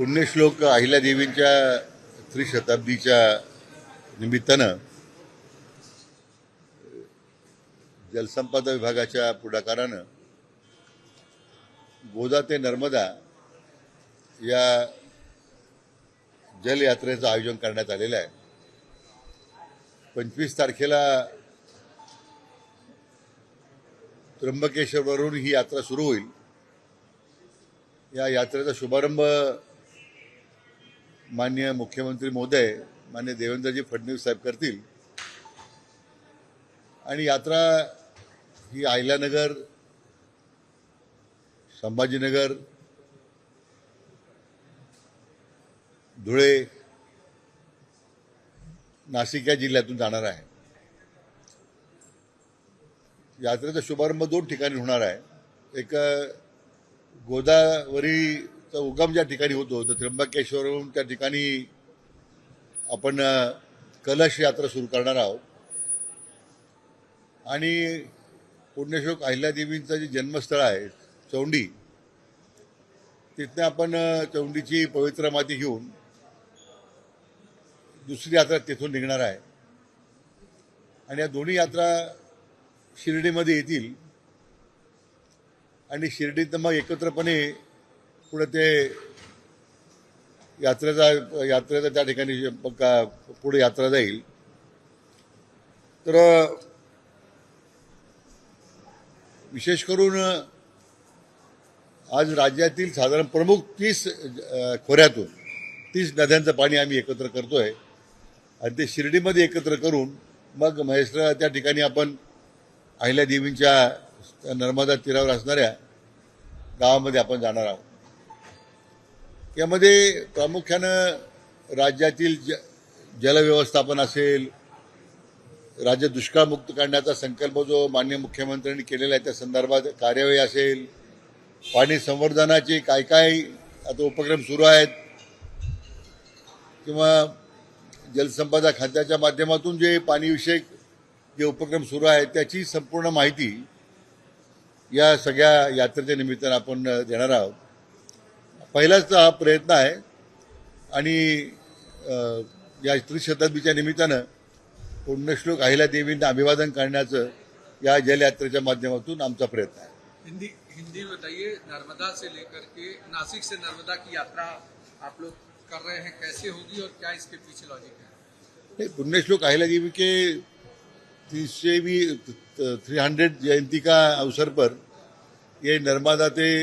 पुण्यश्लोक अहिल्यादेवींच्या त्रिशताब्दीच्या निमित्तानं जलसंपदा विभागाच्या पुढाकारानं गोदा ते नर्मदा या जलयात्रेचं आयोजन करण्यात आलेलं आहे। 25 तारखेला त्र्यंबकेश्वरवरून ही यात्रा सुरू होईल। या यात्रेचा शुभारंभ माननीय मुख्यमंत्री महोदय माननीय देवेंद्रजी फडणवीस साहेब करतील आणि यात्रा ही अहिल्यानगर, संभाजीनगर, धुळे, नाशिक या जिल्ह्यातून जाणार आहे। यात्रेचा शुभारंभ 2 ठिकाणी होणार आहे। एक गोदावरीचा उगम ज्या ठिकाणी होतो तर त्र्यंबकेश्वरहून त्या ठिकाणी आपण कलश यात्रा सुरू करणार आहोत आणि पुण्यश्लोक अहिल्यादेवींचं जे जन्मस्थळ आहे चौंडी, तिथनं आपण चौंडीची पवित्र माती घेऊन दुसरी यात्रा तिथून निघणार आहे आणि या दोन्ही यात्रा शिर्डीमध्ये येतील आणि शिर्डीत मग एकत्रपणे पुढे ते यात्रेचा त्या ठिकाणी पुढे यात्रा जाईल। तर विशेष करून आज राज्यातील साधारण प्रमुख 30 खोऱ्यातून 30 नद्यांचं पाणी आम्ही एकत्र करतोय आणि ते शिर्डीमध्ये एकत्र करून मग महेश्वरा त्या ठिकाणी आपण अहिल्यादेवींच्या नर्मदा तीरावर असणाऱ्या गावामध्ये आपण जाणार आहोत। यामध्ये प्रामुख्यानं राज्यातील जलव्यवस्थापन असेल, राज्य दुष्काळमुक्त करण्याचा संकल्प जो माननीय मुख्यमंत्र्यांनी केलेला आहे त्या संदर्भात कार्यवाही असेल, पाणी संवर्धनाचे काय काय आता उपक्रम सुरू आहेत किंवा जलसंपदा खात्याच्या माध्यमातून जे पाणीविषयक जे उपक्रम सुरू आहेत त्याची संपूर्ण माहिती या सगळ्या यात्रेच्या निमित्तानं आपण देणार आहोत। पहिलाच हा प्रयत्न आहे आणि या त्रिशताब्दीच्या निमित्तानं पुण्यश्लोक अहिल्यादेवींना अभिवादन करण्याचं या जलयात्रेच्या माध्यमातून आमचा प्रयत्न आहे। हिंदी बताइए, नर्मदा से लेकर के नासिक से नर्मदा की यात्रा आप लोग कर रहे हैं, कैसे होगी और क्या इसके पीछे लॉजिक है? पुण्यश्लोक अहिल्यादेवी के 300 जयंती का अवसर पर ये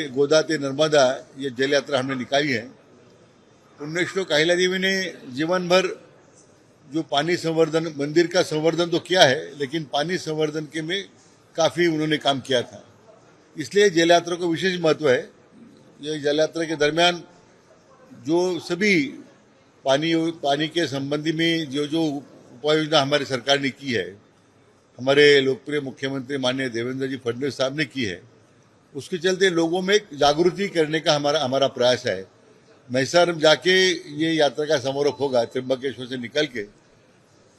गोदा ते नर्मदा ये जल यात्रा हमने निकाली है। पुण्यश्लोक अहिल्यादेवी ने जीवन भर जो पानी संवर्धन, मंदिर का संवर्धन तो किया है लेकिन पानी संवर्धन के में काफ़ी उन्होंने काम किया था, इसलिए जल यात्रा को विशेष महत्व है। ये जल यात्रा के दरमियान जो सभी पानी के संबंधी में जो उपाय योजना हमारी सरकार ने की है, हमारे लोकप्रिय मुख्यमंत्री माननीय देवेंद्र जी फडणवीस साहब ने की है, उसके चलते लोगों में जागृति करने का हमारा प्रयास है। मैसार जाके ये यात्रा का समारोह होगा। त्र्यंबकेश्वर से निकल के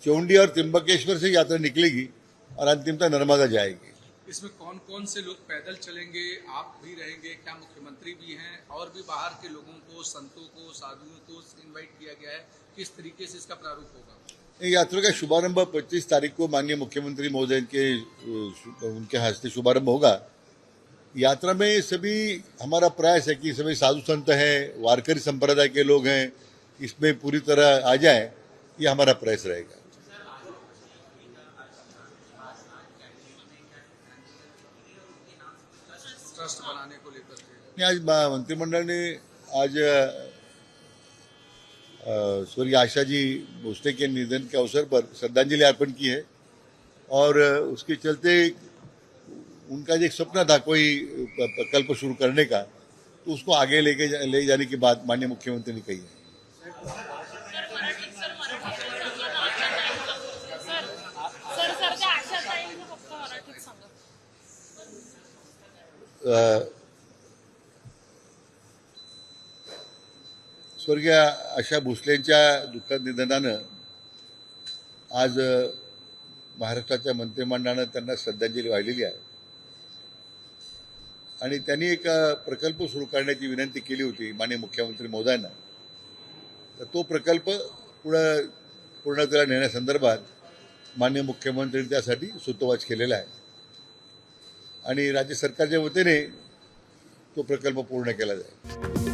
चौंडी और त्र्यंबकेश्वर से यात्रा निकलेगी और अंतिमतः नर्मदा जाएगी। इसमें कौन कौन से लोग पैदल चलेंगे, आप भी रहेंगे, क्या मुख्यमंत्री भी हैं और भी बाहर के लोगों को, संतों को, साधुओं को इनवाइट किया गया है, किस तरीके से इसका प्रारूप होगा? यात्रा का शुभारंभ 25 तारीख को माननीय मुख्यमंत्री महोदय के उनके हस्ते शुभारंभ होगा। यात्रा में सभी हमारा प्रयास है कि सभी साधु संत हैं, वारकरी संप्रदाय के लोग हैं, इसमें पूरी तरह आ जाए, ये हमारा प्रयास रहेगा। ट्रस्ट बनाने को लेकर आज मंत्रिमंडल ने आज स्वर्गीय आशाजी भोसले के निधन के अवसर पर श्रद्धांजलि अर्पण की है और उसके चलते उनका जो एक सपना था कोई प्रकल्प शुरू करने का, तो उसको आगे ले जाने की बात माननीय मुख्यमंत्री ने कही है। स्वर्गीय आशा भोसलेंच्या दुःखद निधनानं आज महाराष्ट्राच्या मंत्रिमंडळानं त्यांना श्रद्धांजली वाहिलेली आहे आणि त्यांनी एक प्रकल्प सुरू करण्याची विनंती केली होती माननीय मुख्यमंत्री महोदयांना। तर तो प्रकल्प पूर्णतेला नेण्यासंदर्भात माननीय मुख्यमंत्र्यांनी त्यासाठी सूतोवाच केलेला आहे आणि राज्य सरकारच्या वतीने तो प्रकल्प पूर्ण केला जाईल.